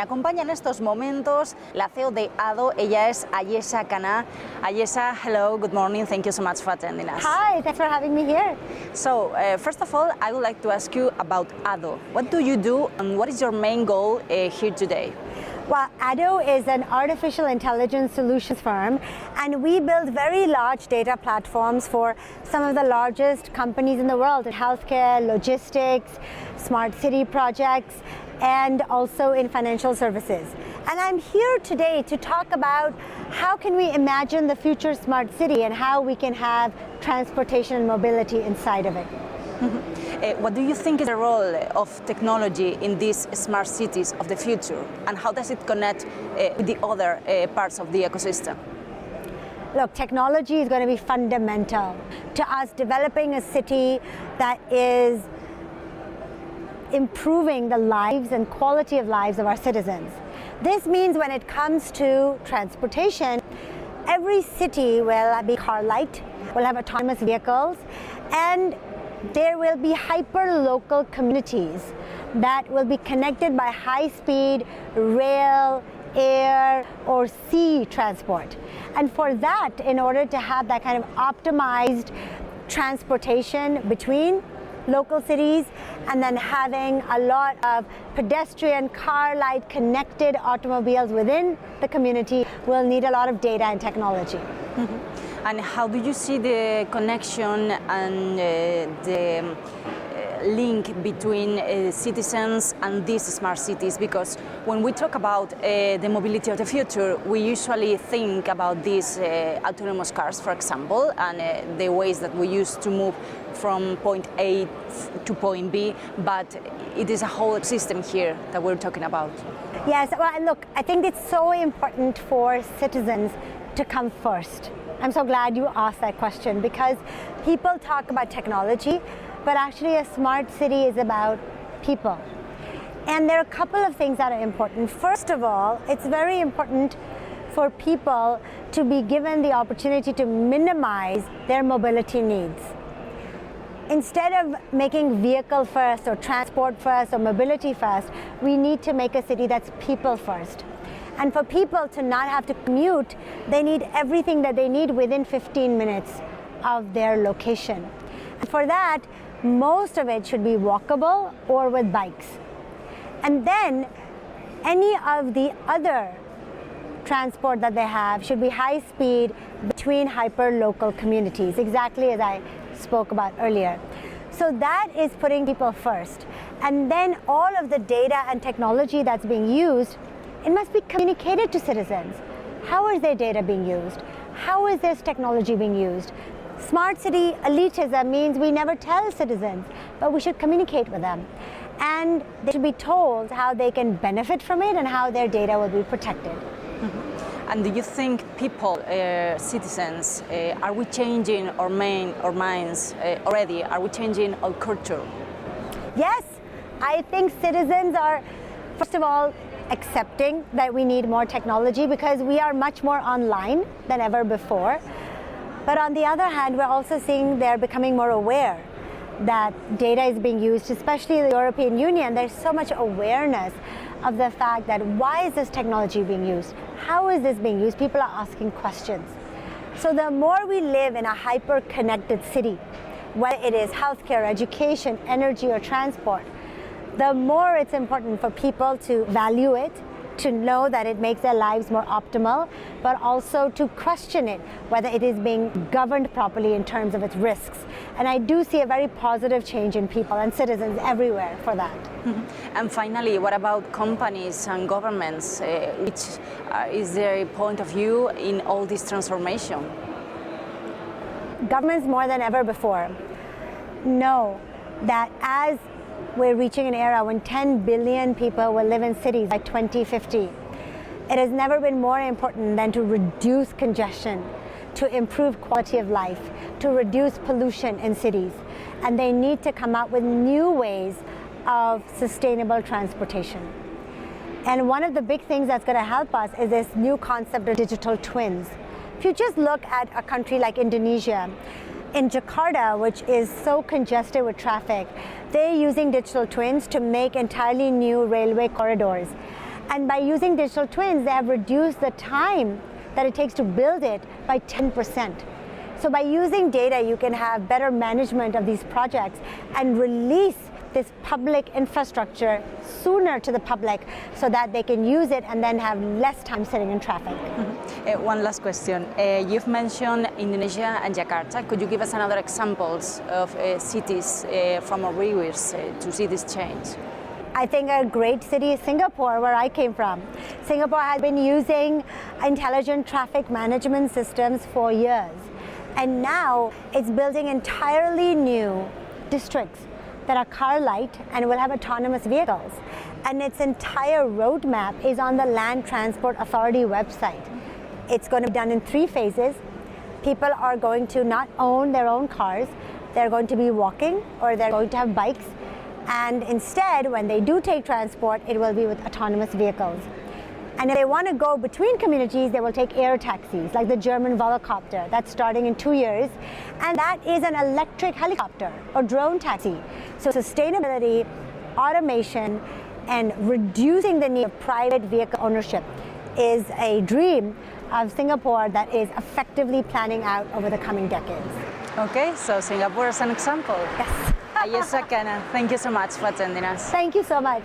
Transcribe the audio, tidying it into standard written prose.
Me acompaña en estos momentos la CEO de Addo. Ella es Ayesha Khanna. Ayesha, hello, good morning. Thank you so much for attending us. Hi, thanks for having me here. So, first of all, I would like to ask you about Addo. What do you do and what is your main goal here today? Well, Addo is an artificial intelligence solutions firm, and we build very large data platforms for some of the largest companies in the world in healthcare, logistics, smart city projects, and also in financial services. And I'm here today to talk about how can we imagine the future smart city and how we can have transportation and mobility inside of it. What do you think is the role of technology in these smart cities of the future, and how does it connect with the other parts of the ecosystem? Look, technology is going to be fundamental to us developing a city that is improving the lives and quality of lives of our citizens. This means when it comes to transportation, every city will be car light, will have autonomous vehicles, and there will be hyper-local communities that will be connected by high-speed rail, air, or sea transport. And for that, in order to have that kind of optimized transportation between local cities and then having a lot of pedestrian, car light, connected automobiles within the community, we'll need a lot of data and technology. Mm-hmm. And how do you see the connection and the link between citizens and these smart cities? Because when we talk about the mobility of the future, we usually think about these autonomous cars, for example, and the ways that we use to move from point A to point B, but it is a whole system here that we're talking about. Yes, well, look, I think it's so important for citizens to come first. I'm so glad you asked that question, because people talk about technology, but actually a smart city is about people. And there are a couple of things that are important. First of all, it's very important for people to be given the opportunity to minimize their mobility needs. Instead of making vehicle first or transport first or mobility first, we need to make a city that's people first. And for people to not have to commute, they need everything that they need within 15 minutes of their location. And for that, most of it should be walkable or with bikes. And then any of the other transport that they have should be high speed between hyper-local communities, exactly as I spoke about earlier. So that is putting people first. And then all of the data and technology that's being used, it must be communicated to citizens. How is their data being used? How is this technology being used? Smart city elitism means we never tell citizens, but we should communicate with them. And they should be told how they can benefit from it and how their data will be protected. Mm-hmm. And do you think people, citizens, are we changing our minds already? Are we changing our culture? Yes, I think citizens are, first of all, accepting that we need more technology because we are much more online than ever before. But on the other hand, we're also seeing they're becoming more aware that data is being used, especially the European Union. There's so much awareness of the fact that why is this technology being used? How is this being used? People are asking questions. So the more we live in a hyper-connected city, whether it is healthcare, education, energy, or transport, the more it's important for people to value it, to know that it makes their lives more optimal, but also to question it, whether it is being governed properly in terms of its risks. And I do see a very positive change in people and citizens everywhere for that. Mm-hmm. And finally, what about companies and governments? Which is their point of view in all this transformation? Governments more than ever before know that as we're reaching an era when 10 billion people will live in cities by 2050. It has never been more important than to reduce congestion, to improve quality of life, to reduce pollution in cities. And they need to come up with new ways of sustainable transportation. And one of the big things that's going to help us is this new concept of digital twins. If you just look at a country like Indonesia, in Jakarta, which is so congested with traffic, they're using digital twins to make entirely new railway corridors. And by using digital twins, they have reduced the time that it takes to build it by 10%. So by using data, you can have better management of these projects and release this public infrastructure sooner to the public so that they can use it and then have less time sitting in traffic. One last question. You've mentioned Indonesia and Jakarta. Could you give us another examples of cities from our viewers to see this change? I think a great city is Singapore, where I came from. Singapore has been using intelligent traffic management systems for years. And now it's building entirely new districts that are car light and will have autonomous vehicles. And its entire roadmap is on the Land Transport Authority website. It's going to be done in 3 phases. People are going to not own their own cars. They're going to be walking or they're going to have bikes. And instead, when they do take transport, it will be with autonomous vehicles. And if they want to go between communities, they will take air taxis, like the German Volocopter. That's starting in 2 years. And that is an electric helicopter or drone taxi. So sustainability, automation, and reducing the need of private vehicle ownership is a dream of Singapore that is effectively planning out over the coming decades. Okay, so Singapore is an example. Yes. Ayesha Khanna, thank you so much for attending us. Thank you so much.